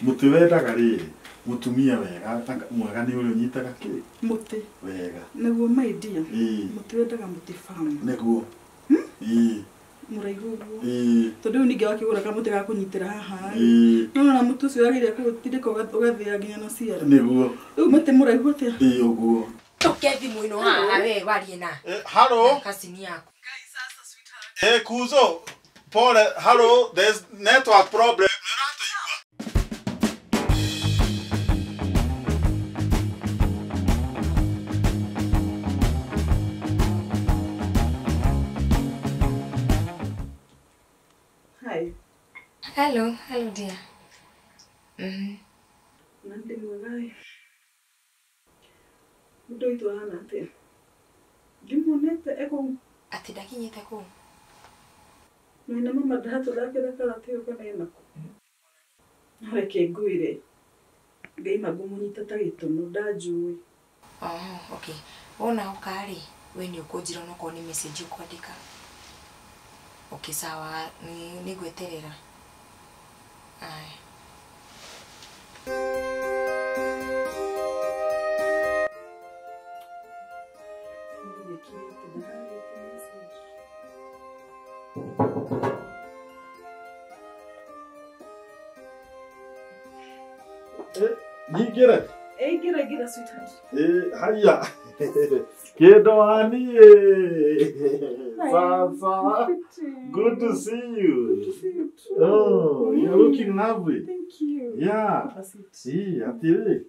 Muti wendaga rĩrĩ, mutumia wega, mwega nĩ ũrĩa ũnyitaga kĩ? Muti. Wega. Nĩguo maidia. Muti wendaga muti famu. Nĩguo. Muraigu ũguo. Tondũ ningĩ wakĩgũra kamuti ga kũnyitĩra haha. No na muti ũcio wagĩrĩire kũtindĩka ũgathĩa nginya na ciara. Nĩguo. Rĩu muti mũraigu atĩa? Ũguo. Toke thimũ ĩno haha we warie na. Hello. Kasini yako. Guys, sasa sweetheart. Kuzo. Pole. Hello. There's network problem. Hi. Hello dear. Nandi mwagai. Mudo itu hana atĩa? Ndimonete eko. Ati ndakinyĩte kũ? Mwena mama ndahatũthakĩra karate ĩyo kana enako. Reke ngwĩre. Ngai magũmũnyita ta gĩtono ndanjũĩ. Okay. Wona ũkarĩ, we nĩ ũkũnjĩra onokorwo nĩ message ũkwandĩka. Okay, sawa, ni gweterera. Ai. Ningĩre. Gira sweetheart. Haya. Kedwani. Sasa. Good to see you. Good to see you too. Oh, you're looking lovely. Thank you. Yeah. Atiri.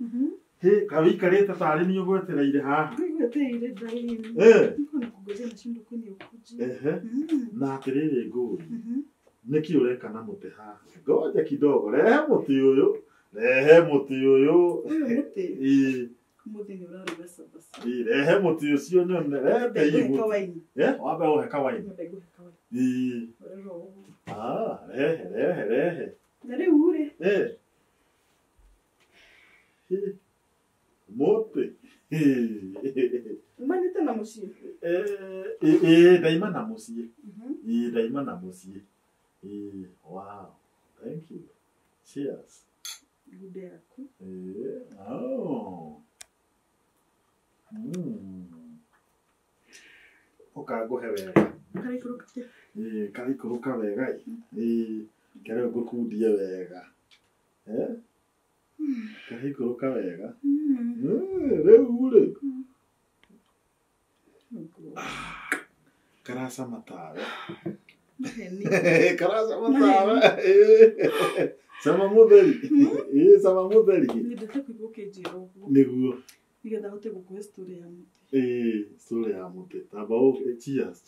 Hey, kawikarĩte tarĩ niĩ ũgwetereire haha. Ngwetereire ndaini. Niko nakungojea nashindwa kwani ukuje. Na atĩrĩrĩ ngũri. Nĩkĩ ũreka na mũtĩ haha? Ngoja kidogo. Rehe mũtĩ ũyũ. Muti. Muthi nĩ ũraruga basa. Rehe mũtĩ ũcio nyone. Rehe kawaini. Wambe ũhe kawaini. Rehe. Na rĩu rĩ. Muti. Umanĩte na mũciĩ? Ndaima na mũciĩ. Ndaima na mũciĩ. Wow. Thank you. Cheers. Gude yaku. Ũkangũhe wega. Karĩkũrũka. Karĩkũrũka wega. Kĩrĩa ngũkundia wega. Karĩkũrũka wega. Rĩu rĩ. Karacama tawe. Karacama tawe. Sama mũtheri. Sama mũtheri. Nĩndete kũigua ũkĩnjĩra ũguo. Nĩguo. Nĩgetha hote gũkũhe story ya mũtĩ. Story ya mũtĩ. Tamba cheers.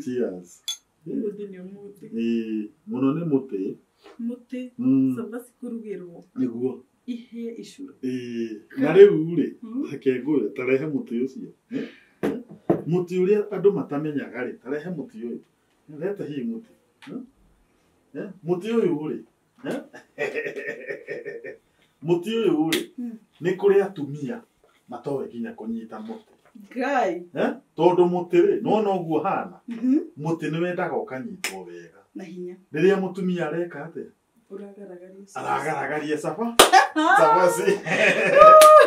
Cheers. Mũtĩ nĩ mũtĩ. Mũno nĩ mũtĩ. Mũtĩ. Cabaci kũrugĩrwo. Nĩguo. Ihĩe icũrũ. Na rĩu rĩ, reke ngwĩre tarehe mũtĩ ũcio. Mũtĩ ũrĩa andũ matamenyaga rĩ, tarehe mũtĩ ũyũ. Rete hihi mũtĩ. Mũtĩ ũyũ rĩ. Mũtĩ ũyũ rĩ. Nĩ kũrĩ atumia matoĩ nginya kũnyita mũtĩ. Ngai. Tondũ mũtĩ rĩ, nona ũguo hana. Mũtĩ nĩ wendaga ũkanyitwo wega. Na hinya. Rĩrĩa mũtumia areka atĩa? Aragaragaria cabaci.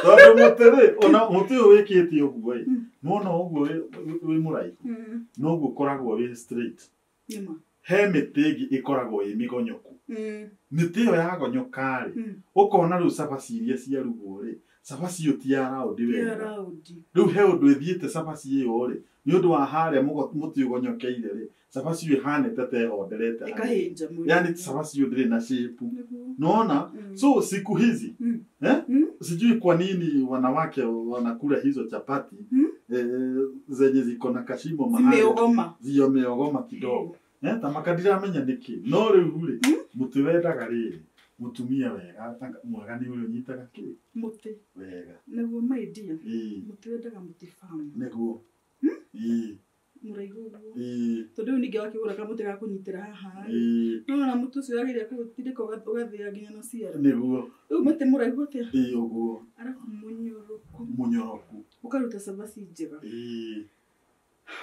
Tondũ mũtĩ rĩ, ona mũtĩ ũyũ wĩkĩte ũguo ĩ. Nona ũguo wĩ mũraihu. Noguo ũkoragwo wĩ straight. He mĩtĩ ĩngĩ ĩkoragwo ĩ mĩgonyoku. Mĩtĩ ĩyo yagonyoka rĩ, ũkona rĩu cabaci iria ciarugwo rĩ, cabaci ĩyo ti ya raundi wega. Rĩu he ũndũ ĩthiĩte cabaci ĩyo rĩ, nĩ ũndũ wa harĩa mũtĩ ũgonyokeire rĩ, cabaci ĩyo ĩhanĩte ta ĩhonderete. Ĩkahĩnja mwĩrĩ. Yani cabaci ĩyo ndĩrĩ na shape. Naona? So siku hizi, sijui kwa nini wanawake wanakula hizo chapati zenye ziko na kashimo mahali. Zimeogoma kidogo. Ta makadiramenya nĩkĩ. No rĩu rĩ, mũtĩ wendaga rĩrĩ, mutumia wega, mwega nĩ ũrĩa ũnyitaga kĩ? Muti. Wega. Nĩguo maidia. Muti wendaga muti famu. Nĩguo. Muraigu ũguo. Tondũ rĩu ningĩ wakĩgũra kamuti ga kũnyitĩra haha. No na muti ũcio wagĩrĩire kũtindĩka ũgathĩa nginya na ciara. Nĩguo. Rĩu muti mũraigu atĩa? Ũguo. Arabu mũnyoroku. Mũnyoroku. Ũkaruta cabaci njega.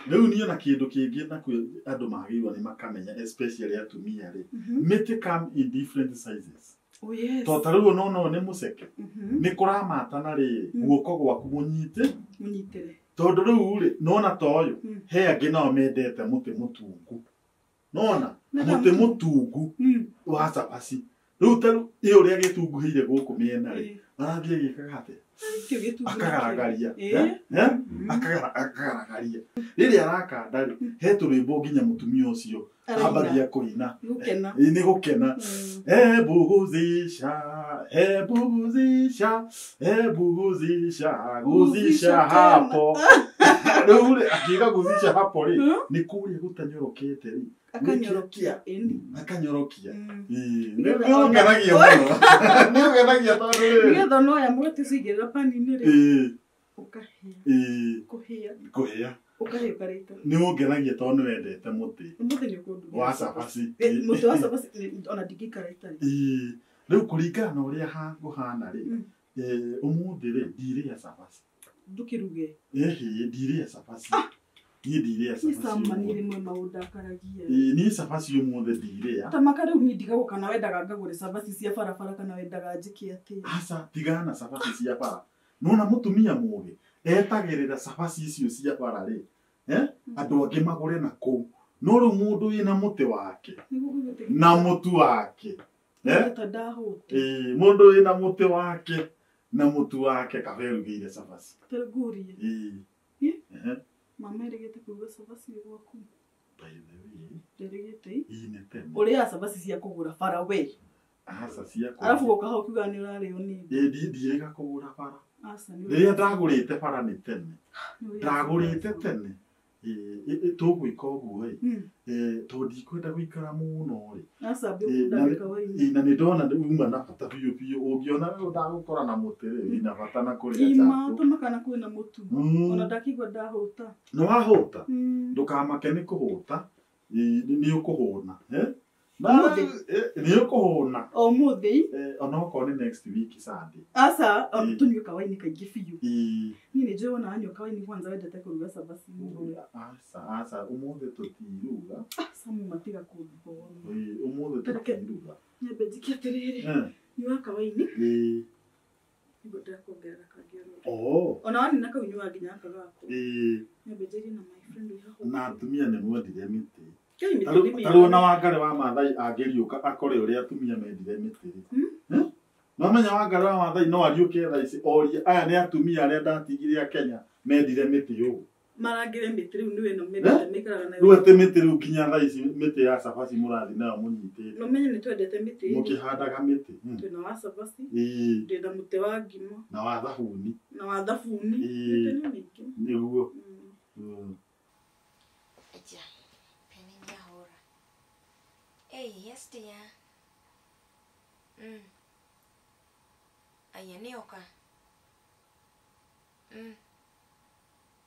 Rĩu niĩ na kĩndũ kĩngĩ na andũ magĩrĩirwo nĩ makamenya especially atumia rĩ. Mĩtĩ come in different sizes. Oh yes. To tarĩu no nĩ mũceke. Nĩ kũramatana rĩ guoko gwaku mũnyitĩre. Tondũ rĩu rĩ nona ta ũyũ he angĩ nao mendete mũtĩ mũtungu. Nona mũtĩ mũtungu wa cabaci. Rĩu tarĩu ũrĩa gĩtunguhĩire gũkũ mĩena rĩ arathiĩ gĩkaga atĩa? Akagaragaria. Akagaragaria. Rĩrĩa arakanda rĩ he tũrwĩmbo nginya mũtumia ũcio ambagia kũina. Nĩ gũkena. Guzisha hapo. Rĩu rĩ akiuga guzisha hapo rĩ nĩ kũrĩa gũtanyorokete rĩ. Akanyorokia. Nĩũgenagia mũno. Nĩũgenagia tondũ rĩ. Nĩgetha no ya mũgate cigĩrĩra pani-inĩ rĩ. Ũkahĩa. Ũkahĩa karĩta. Nĩũgenagia tondũ nĩwendete mũtĩ. Mũtĩ nĩ ũkũndũ. Wa cabaci. Mũtĩ wa cabaci ona ndingĩikara itarĩ. Rĩu kũringana na ũrĩa kũhana rĩ ũmũthĩ rĩ ndirĩa cabaci. Ndũkĩruge. Ndirĩa cabaci. Niĩ ndirĩa cabaci. Icamani rĩmwe maũndũ akaragia. Niĩ cabaci ũmũthĩ ndirĩa. Tamaka rĩu niĩ ndigagwo kana wendaga ngagũre cabaci cia barabara kana wendaga njĩke atĩa. Aca tigana na cabaci cia bara. Nona mũtumia mũgĩ etagĩrĩra cabaci icio cia bara rĩ andũ angĩ magũre na kũu. No rĩu mũndũ wĩna mũtĩ wake na mũtu wake. Mũndũ wĩna mũtĩ wake na mũtu wake kabe rugĩire cabaci. Tegurie. Mama erĩgĩte kuruga cabaci gwaku. By the way. Ndĩrĩgĩte. Inete. Ũrĩa cabaci cia kũgũra bara we. Aca cia kũgũra. Arabu goka hau kiuga nĩ ũrarĩo nĩ. Ndirĩga kũgũra bara. Aca nĩ. Rĩrĩa ndagũrĩte bara nĩ tene. Ndagũrĩte tene. Tũgwĩka ũguo tondũ ndikwenda gũikara mũno rĩ. Na nĩ ndona uma na bata biũ ũngĩona rĩu ndagũkora na mũtĩ rĩ wĩna bata na kũrĩa ima tũmakana kwĩna mũtu ona ndakigua ndahũta. Nĩ wahũta ndũkamake nĩ kũhũta nĩ ũkũhũna. Nĩ ũkũhũna ũmũthĩ ona okorwo nĩ next week Sunday. Aca tũnyue kawaini kaingĩ biũ. Niĩ nĩ njũĩ ona anyua kawaini kwanza wendete kũruga cabaci. Aca ũmũthĩ tũtiruga. Samu matiga kũruga. Ũmũthĩ tũtiruga. Nyambe njike atĩrĩrĩ nyua kawaini. Nĩguo ndakuongerera kangĩ. Ona wanina kau nyua nginya aka gaku. Nyambe njĩrie na my friend haha. Na atumia nĩ mwendire mĩtĩ. Tarĩu na Wangari wa Maathai angĩriũka akore ũrĩa atumia mendire mĩtĩ rĩ. No menya Wangari wa Maathai no ariũke thaa ici orie aya nĩ atumia arĩa ndatigire a Kenya mendire mĩtĩ ũũ. Marangire mĩtĩ rĩu nĩwe no mendete mĩkaraga nayo. Rĩu atĩ mĩtĩ rĩu nginya thaa ici mĩtĩ ya cabaci mũrathi nayo mũnyitĩte. No menye nĩ twendete mĩtĩ. Mũkĩhandaga mĩtĩ. Twĩna wa cabaci. Twĩna mũtĩ wa ngima. Na wa thabuni. Mĩtĩ nĩ mĩingĩ. Nĩguo. Yes dear. Aya nĩoka.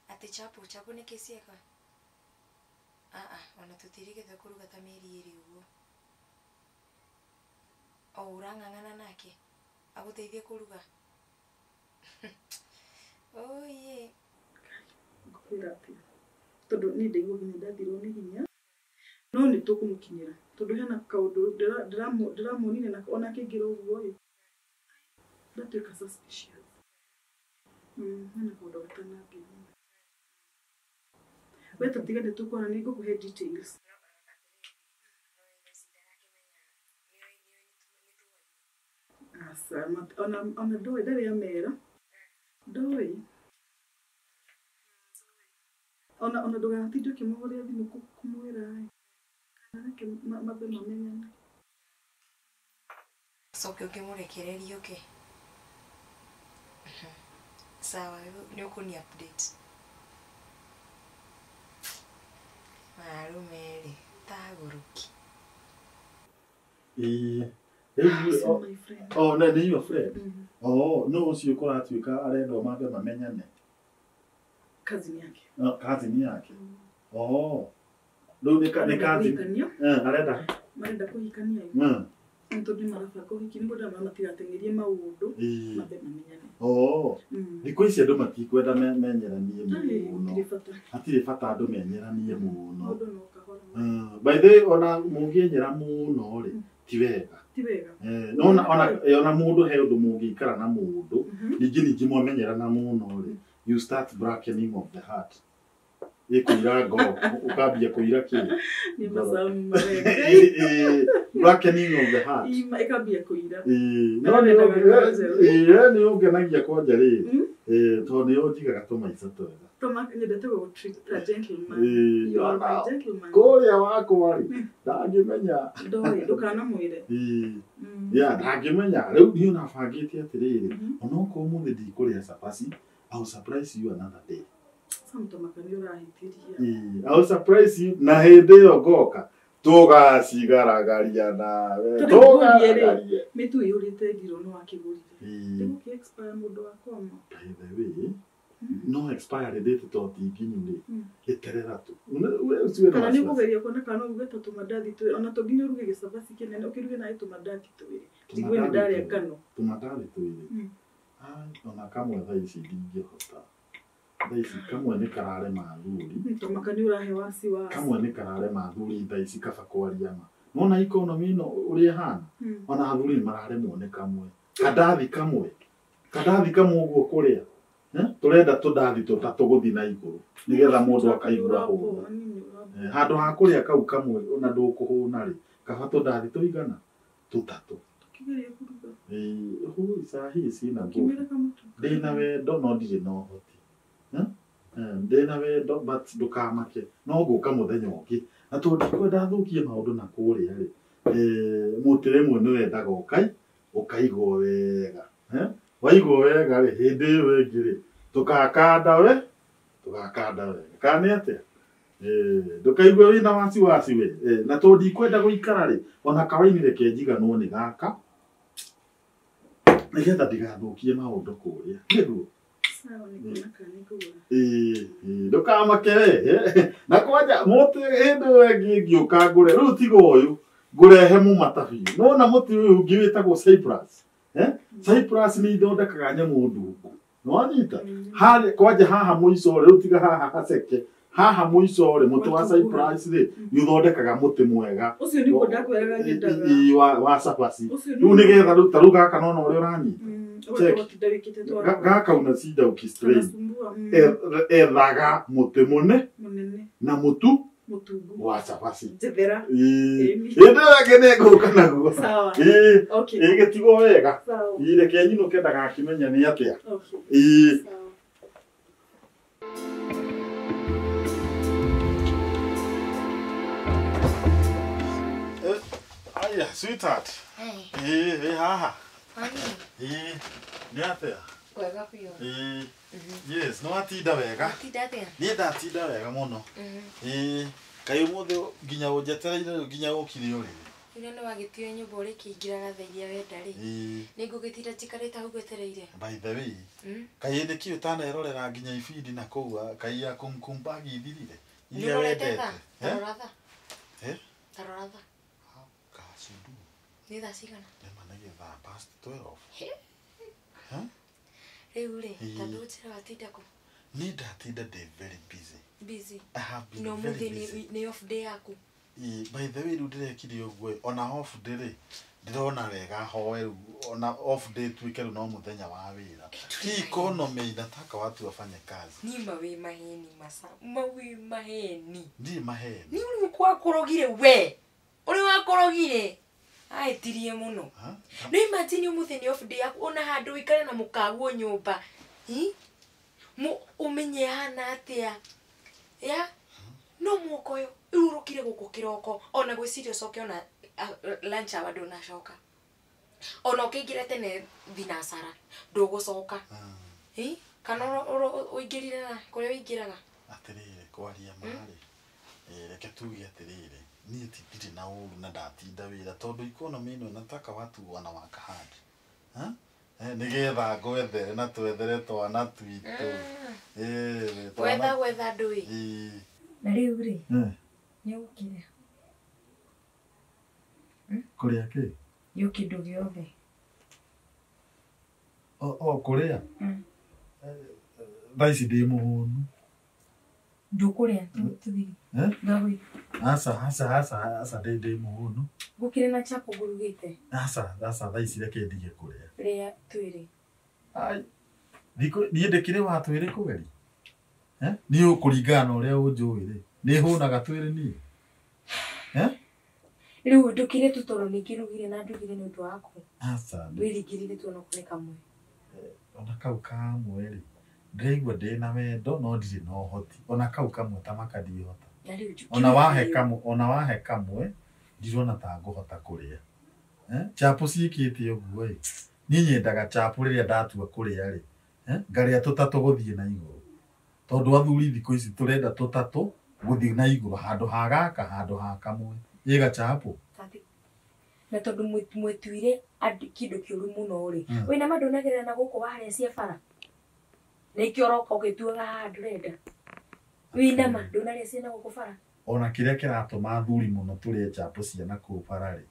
Atĩ chapu nĩ kĩcieka. Ona tũtirĩgĩte kũruga ta mĩeri ĩrĩ ũguo. Ũrang'ang'ana nake agũteithie kũruga. Oye. Ngũkwĩra atĩa. Tondũ nĩ ndaigua nginya ndathirwo nĩ hinya. No nĩ tũkũmũkinyĩra tondũ hena kaũndũ ndĩramuonire na ona kĩngĩra ũguo ĩ ndatuĩka suspicious. Hena kaũndũ gatanangĩra. We tũtigane tũkona nĩ ngũkũhe details. Aca ona ndoĩ ndarĩ amera. Ndoĩ. Ona ndũgatinde ũkĩmũhũrĩra thimũ kũmwĩra mabe mamenyane. Coke ũkĩmũrekereria ũke. Sawa nĩ ũkũni update. Marume rĩ tagũrũki. Nĩ your friend. No ũcio kũratuĩka arenda mabe mamenyane. Cousin yake. Cousin yake. Rĩu nĩ cousin. Arenda kũhikania. Tondu ni marabanga ũhiki nĩguo ndĩramera matigatengerie maũndũ mabe mamenyane. Thikũ ici andũ matikwenda menyeranie mũno. Hatirĩ bata andũ menyeranie mũno. By the way, ona mũngĩenyera mũno rĩ ti wega. No ona mũndũ he ũndũ mũngĩikara na mũndũ ningĩ mwamenyerana mũno rĩ you start bracketing of the heart. Ikuira ngoro ukambia kuira kĩ ni masamu mare bracketing of the heart ikambia kuira no ni ungenagia kwanja rĩ to ni unjigaga tumaica twega toma nyendete go treat a gentleman you are my gentleman kuria wakwa rĩ ndangĩmenya ndukana mwire ndangĩmenya rĩu niĩ nabangĩte atĩrĩrĩ ona uko mũthĩ ndikũrĩa cabaci I'll surprise you another day. I'll surprise you na hĩndĩ ĩyo ngoka tũgacigaragaria nawe tũgacigaragaria mitu yurite ngiro no akigurire ndiko ki expire mundu wakoma by the way no expire date to tinginyure eterera tu usiwe kana ni kugeria kona kana ugeta tumandathi tu ona to nginya uruge gicabasi kinene ukiruge nayo tumandathi twiri tigwe ni ndari ngano tumandathi twiri ona kamwe thaa ici ndingĩhota thaa ici kamwe nĩ karare mathuri tomakani urahe wasi kamwe nĩ karare mathuri thaa ici kaba kwaria ma nona economy no ũrĩa hana ona athuri mararemwo nĩ kamwe kandathi kamwe ũguo kũrĩa turenda tundathi tũtatũgũthi na igũrũ nĩgetha mũndũ akaigua hũna handũ ha kũrĩa kau kamwe ona ndũkũhũna rĩ kaba tũndathi tũigana tũtatũ saa hii sina nguvu ndĩna wendo no ndirĩ na ũhoti ndĩna wendo but ndũkamake no gũka mũthenya ũngĩ na tũndikwenda thũkie maũndũ na kũrĩa rĩ mũtĩ rĩmwe nĩ wendaga ũkaigwo wega waigwo wega rĩ hĩndĩ ĩyo ĩngĩ rĩ tũgakanda wega kana atĩa ndũkaigue wĩna wasiwasi we na tũndikwenda gũikara rĩ ona kawaini reke njiganwo nĩ gaka nĩgetha ndigathũkie maũndũ kũrĩa nĩguo ndũkamake na kwanja mũtĩ hĩndĩ ĩyo ĩngĩ ngĩũka ngũre rĩu tiga ũyũ ngũrehe mũmata biũ nona mũtĩ ũyũ ũngĩ wĩtagwo Cyprus Cyprus nĩ ithondekaga nyamũ ndungu nĩwanyita harĩ kwanja haha mũico rĩu tiga haha haceke haha mũico rĩ mũtĩ wa Cyprus rĩ nĩ ũthondekaga mũtĩ mwega ũcio nĩ kũnda kweraga nyendaga wa cabaci rĩu nĩgetha rĩu ta rĩu gaka nona ũrĩa ũranyita gaka una cida ukistrain ethaga mũtĩ mũnene na mũtu wa cabaci njethera hĩndĩ yake nĩ ngũka naguo gĩtigwo wega reke nyinũke ndagakĩmenya nĩ atĩa aya sweetheart haha nĩ atĩa wega biũ yes no atinda wega niĩ ndatinda wega mũno kaĩ ũmũthĩ nginya ũnjetereire nginya ũkire ũrĩ ino nĩ wagĩtio nyũmba ũrĩ kĩingĩraga thaa iria wenda rĩ nĩ ngũgĩtinda njikarĩte hau gwetereire by the way kaĩ nĩkĩ ũtanerorera nginya ibindi na kũu kaĩ ya kumkumbagi ithirire iria wendete tarora tha kacindu nĩ thaa cigana nĩmanagetha past 12 rĩu rĩ tondũ njĩra watinda kũ nĩ ndatinda very busy I have been no very busy nĩ off day yaku by the way rĩu ndĩrekire ũguo ona off day rĩ ndĩrona wega hoe rĩu ona off day tuĩke rĩu no mũthenya wa wĩra hii economy inataka watu wafanye kazi ni mawe maheni masa mawe maheni ndi maheni ni uri kwa korogire we uri wa korogire aitirie muno no imagine umuthenya off day yaku ona handu ikare na mukaguo nyumba mu umenye hana atia ya no mukoyo urukire guko kiroko ona gwicirio coke ona lunch hour ndona coka ona ukingire tene binasara ndugucoka kana uingirire na kuria uingiraga atirire kwaria mari reke tuge atirire niĩ titire na ũru na ndatinda wĩra tondũ economy ĩno nataka watu wana wakahandi nĩgetha ngwethere na twethere twana twitũ gwetha ndũĩ na rĩu rĩ nĩ ũkire kũrĩa kĩ Yo kindu giothe. Kuria. Thaisi ndi muhunu. Ndukuria tuthiri. Ndawi. Asa ndi muhunu. Gukire na chapo gurugite. Asa thaisi reke ndige kuria. Ria twiri. Ai. Niĩ ndĩkĩrĩ wa twĩrĩ kũgeri. Niĩ ũkũringana ũrĩa ũnjũĩ-rĩ. Nĩ hũnaga twĩrĩ niĩ. Rĩu ndũkire tũtoro nĩkĩrugire na ndugire nĩ ũndũ waku. Aca. Wĩringĩrĩre tu ona kũrĩ kamwe. Ona kau kamwe-rĩ. Ndĩraigua ndĩna wendo no ndirĩ na ũhoti. Ona kau kamwe ta makandihota. Ona wahe kamwe ndirona ta ngũhota kũrĩa. Chapo ciĩkĩte ũguo-ĩ. Niĩ nyendaga chapo rĩrĩa ndatua kũrĩa-rĩ. Ngarĩa tũtatũ gũthiĩ na igũrũ. Tondũ athuri thikũ ici tũrenda tũtatũ gũthiĩ na igũrũ handũ ha gaka handũ ha kamwe. Ĩga chapo. Na tondũ mwĩtuire kĩndũ kĩũru mũno-rĩ. Wĩna mandũnagĩrĩra na gũkũ warĩa cia bara. Nĩkĩo ũroka ũgĩtuaga haha ndũrenda. Wĩna mandũnarĩa ciana gũkũ bara. Ona kĩrĩa kĩratũma athuri mũno tũrĩe chapo ciana kũu bara-rĩ.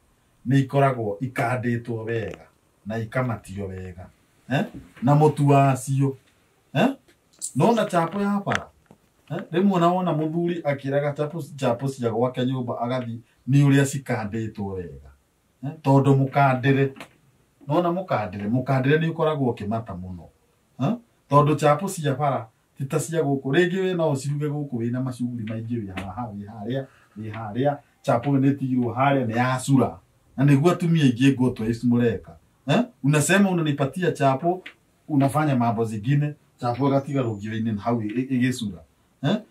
Nĩ ikoragwo ikandĩtwo wega na ikamatio wega. Na mũtu wacio. Nona chapo ya bara. Rĩmwe wona mũthuri akĩraga chapo cia gwake nyũmba agathi nĩ ũrĩa cikandĩtwo wega. Tondũ mũkandĩre. Nona mũkandĩre nĩ ũkoragwo ũkĩmata mũno. Tondũ chapo cia bara ti ta cia gũkũ. Rĩngĩ we no ũciruge gũkũ wĩna macuguri maingĩ wĩ haha wĩ harĩa. Chapo nĩ ĩtigirwo harĩa nĩ yacura. Na nĩguo atumia aingĩ ngũtwa ici mũreka. Unasema unanipatia chapo, unafanya mambo zingine, chapo gatiga rũgio-inĩ hau ĩgĩcura.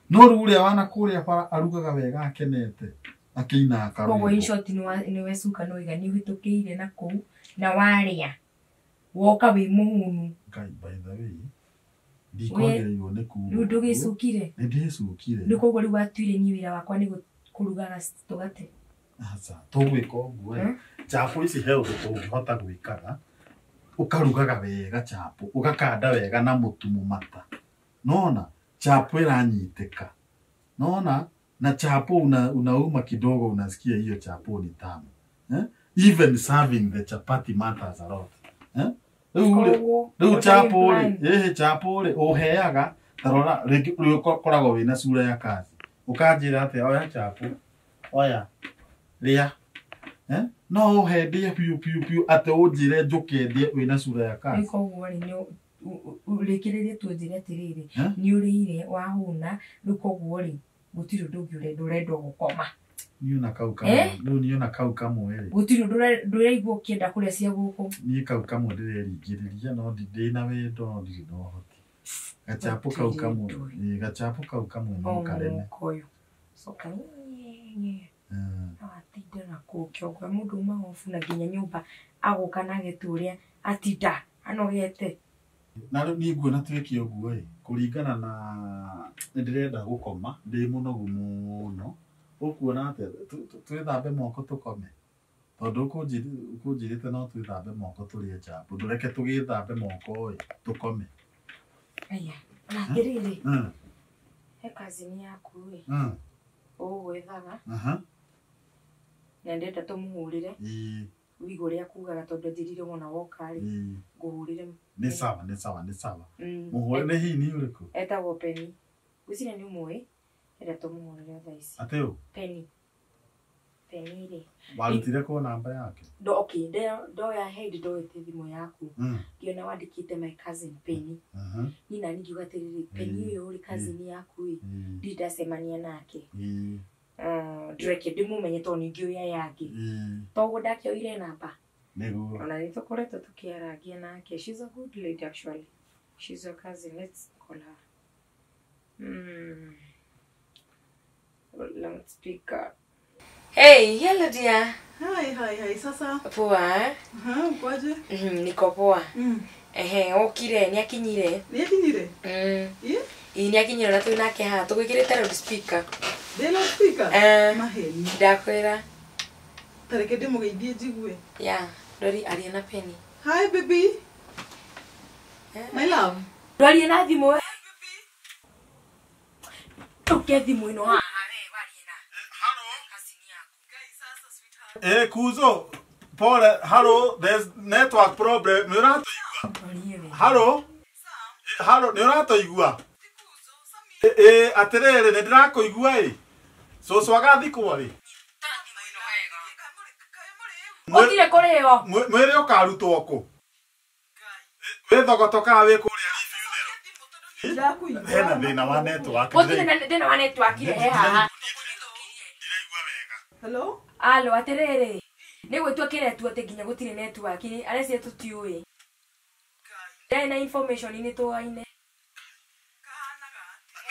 No rĩu ũrĩa wana kũrĩa bara arugaga wega akenete. Akĩina akarũgio. Koguo in short nĩ wecuka no igani ũhĩtũkĩire na kũu na warĩa. Woka wĩ mũhunu. Ngai by the way. Ndikogereirwo nĩ kuuga. Rĩu ndũgĩcukire. Nĩ ndĩcukire. Nĩ koguo rĩu watuire niĩ wĩra wakwa nĩ kũrugaga tũgate. Aca, tũgwĩka ũguo. Chapo ici he ũndũ tũngĩhota gwĩkaga. Ũkarugaga wega chapo, ũgakanda wega na mũtu mũmata. Nona chapo ĩranyitĩka. Nona na chapo unauma kidogo unasikia hiyo chapo ni tamu. Even serving the chapati matters a lot. Rĩu chapo rĩ ũheaga tarora rĩngĩ ũkoragwo wĩna sura ya kazi. Ũkanjĩra atĩ oya chapo. Oya. Ria. No ũhendie piu atĩ ũnjĩre njũkendie wĩna sura ya kazi. Koguo rĩ ũrĩkĩrĩrie tũnjĩre atĩrĩrĩ nĩ ũrĩire wahũna rĩu koguo rĩ gũtirĩ ũndũ ũngĩ ũrendwo gũkoma. Niona kau kamwe rĩ. Gũtirĩ ũndũ ndũraigua ũkĩenda kũrĩa cia gũkũ. Niĩ kau kamwe ndĩreringĩrĩria no ndĩna wendo no ndirĩ na ũhoti. Gachapo kau kamwe no kareme. Soka atinda na kũkĩogwa mũndũ uma ofu na nginya nyũmba agũka na gĩtũrĩa atinda anogete. Na rĩu niĩ nguona twĩke ũguo-ĩ kũringana na ndĩrenda gũkoma ndĩ mũnogu mũno. Ũkuona atĩ twĩthambe moko tũkome. Tondũ ũkũnjĩrĩte no twĩthambe moko tũrĩe chapo. Ndũreke tũgĩthambe moko-ĩ tũkome. Aya, na atĩrĩrĩ. He kazini yaku-ĩ. Ũgwethaga. Na ndenda tũmũhũrĩre. Wigo ũrĩa akugaga tondũ njĩrire wona woka-rĩ ngũhũrĩre. Nĩ sawa. Mũhũre nĩ hini ũrĩkũ? Etagwo Penny. Gwĩciria nĩ ũmũĩ. Ndenda tũmũhũrĩre thaa ici. Atĩ ũ? Penny. Penny-rĩ. Warutire kũ namba yake? Okay, ndoya head ndoete thimũ yaku. Ngĩona wandĩkĩte my cousin Penny. Niĩ nani ngiuga atĩrĩrĩ Penny ũyũ ũrĩ cousin yaku-ĩ ndirĩ ndacemania nake. Ndĩreke ndĩmũmenye tondũ ningĩ ũyũ yangĩ. Toguo ndakĩoire namba. Nĩguo. Ona nĩ tũkoretwo tũkĩarangia nake. She's a good lady actually. She's your cousin. Let's call her. Let's speak up. Hey, hello dear. Hi. Sasa. Poa. Kwaje? Niko poa. Okire, ni akinyire. Ni akinyire? Ni akinyire na tu nake ha, tugwikirite loud speaker. De loud speaker? Maheni. Ndakwira. Tareke ndimugeithie njigue. Yeah, Dori aria na Penny. Hi baby. My love. Dori na thimu. Hi baby. Toke thimu ino ha. Kuzo Paul, hello, there's network problem. Nĩ ũratũigua? Hello? Hello, nĩ ũratũigua? Atĩrĩrĩ, nĩ ndĩrakũigua ĩ. Cũcũ agathikwo rĩ? Ũtire kũrĩo. Mwĩrĩ ũkarutwo kũ? Wĩthogotokaga wĩ kũrĩa hena thĩna wa network. Gũtirĩ thĩna wa network he haha. Hello? Alo, atĩrĩrĩ. Nĩ gwĩtua kĩretua atĩ nginya gũtirĩ network arĩa tũtiũĩ. Ndĩ na information nĩ tũaine.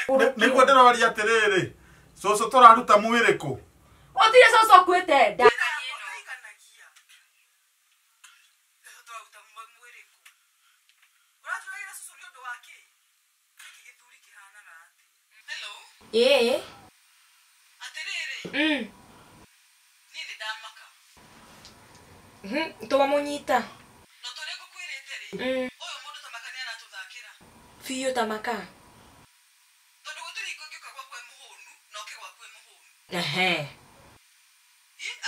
Nĩguo ndĩroria atĩrĩrĩ. Cũcũ tũraruta mwĩrĩ kũ? Gũtirĩ cũcũ ũkuĩte nda. Yeah. Aterere. Nini ndamaka. Tũmunyita. No tũrĩ ngũkwĩrĩte rĩ. Ũyũ mũndũ tamaka nĩ aratuthakĩra. Fiyo tamaka. Tondũ gũtirĩ ingĩũka gwakwa mũhũnu, no ke gwakwa mũhũnu.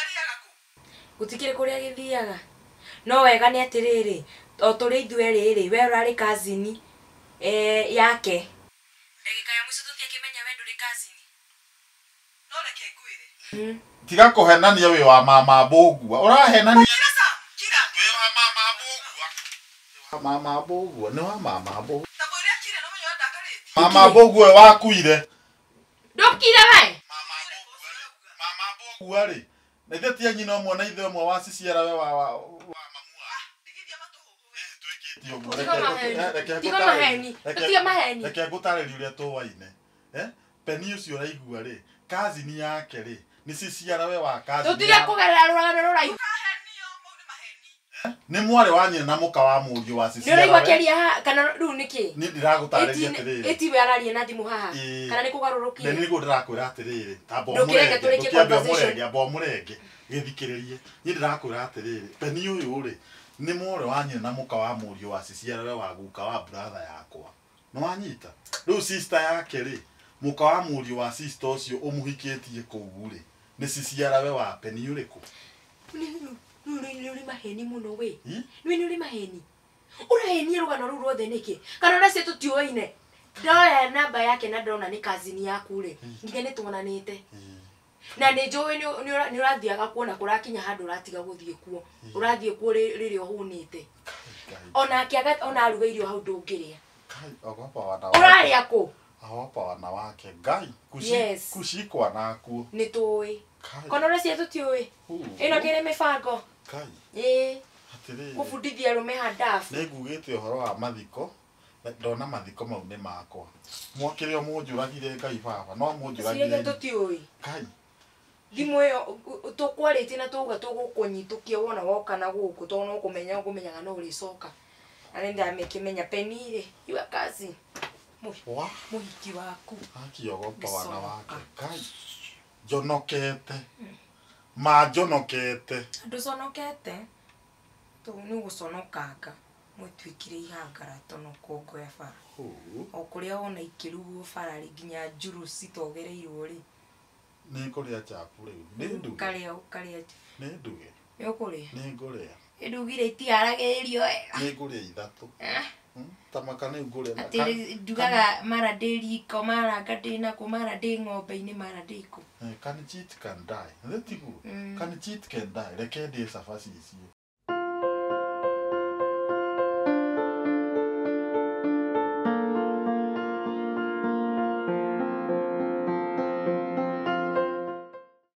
Arĩaga kũ? Gũtikĩrĩ kũrĩa gĩthiaga. No wega nĩ atĩrĩrĩ, o tũrĩ ithuĩ rĩrĩ, we ũrarĩ cousin yake. Ndagĩka ya mũico tũtiakĩmenya we ndũrĩ cousin. No reke ngwĩre. Tiga kũhenania wĩ wa mama Mbũgua. Ũrahenania wĩ wa mama Mbũgua. Wa mama Mbũgua, nĩ wa mama Mbũgua. Ta bwĩre akire no menya ndakarĩti. Mama Mbũgua wakuire. Ndũkire we. Mama Mbũgua rĩ. Na ithe tia nyina ũmwe na ithe ũmwe wa ciciara we wa mamua. Ndigithia matũhũhũ. Twĩkĩtio ũguo. Reke ngũtarĩrie ũrĩa tũwaine. Penny ũcio ũraigua rĩ, cousin yake rĩ, nĩ ciciara we wa cousin. Tũtige kũgerera rũgano rũraihu. Nĩ mwarĩ wa nyina na mũka wa mũriũ wa ciciara. Nĩ ũraigua kĩaria kana rĩu nĩkĩ? Nĩ ndĩragũtarĩria atĩrĩrĩ. Ĩtiwe araria na thimũ haha. Kana nĩ kũgarũrũkire. Nĩ nĩguo ndĩrakwĩra atĩrĩrĩ. Tamba Ndũkĩreke tũrĩkie conversation. mũrenge. Gĩthikĩrĩrie. Nĩ ndĩrakwĩra atĩrĩrĩ. Penny ũyũ rĩ, nĩ mwarĩ wa nyina na mũka wa mũriũ wa ciciara we wa guka wa brother yakwa. Nĩ wanyita. Rĩu sister yake rĩ, mũka wa mũriũ wa sister ũcio ũmũhikĩtie kũu rĩ, nĩ ciciara we wa Penny ũrĩkũ? Nĩ maheni mũno we. Nĩ ũrĩ maheni. Ũrahenia rũgano rũu rwothe nĩkĩ? Kana ũrĩa tũtiũine. Ndoya namba yake na ndona nĩ cousin yaku rĩ. Nginya nĩ tuonanĩte. Na nĩ njũĩ nĩ ũrathiaga kuona kũrakinya handũ ũratiga gũthiĩ kuo. Ũrathiĩ kuo rĩrĩa ũhũnĩte. Ona aruga irio hau ndũngĩrĩa. Ũrarĩa kũ? Agopa wana wake Ngai kushikwa nakuo. Nĩ tũĩ. Kana ũrĩa tũtiũĩ. Ĩno kĩrĩ mĩbango. Ngai. Atĩrĩrĩ. Kũbundithia rũme handabu. Nĩ ngugĩte ũhoro wa mathiko. Ndona mathiko mau nĩ makwa. Mwakĩrĩ o mũnjũragire Ngai baba, no mũnjũragire. Ciĩga tũtiũĩ. Ngai. Thimũ ĩyo tũkwarĩtie na tũuga tũgũkũnyitũkia wona woka na gũkũ tondũ no kũmenyaga no ũrĩcoka. Na nĩ ndamĩkĩmenya Penny rĩ, you are cousin. Mũhiki waku. Akĩogopa wana wake. Ngai. Jonokete. Majonokete. Ndũconokete. Nĩ gũconokanga. Mũtuĩkire ihangara tono kũngoya bara. O kũrĩa wona ikĩrugwo bara rĩ nginya njuru citogereirwo rĩ. Nĩ ngũrĩa chapu rĩu. Nĩ nduge. Karĩa. Nĩ nduge. Nĩ ũkũrĩa? Nĩ ngũrĩa. Ndugire itiaragĩrĩrio wega. Nĩ ngũrĩa ithatũ. Tamaka nĩ ngũrĩa. Atĩ ndugaga mara ndĩ riko, mara ngandĩ nako, mara ndĩ ng'ombe-inĩ, mara ndĩ kũ. Can cheat can die. Letiguo. Can cheat can die. Reke ndĩ cabaci icio.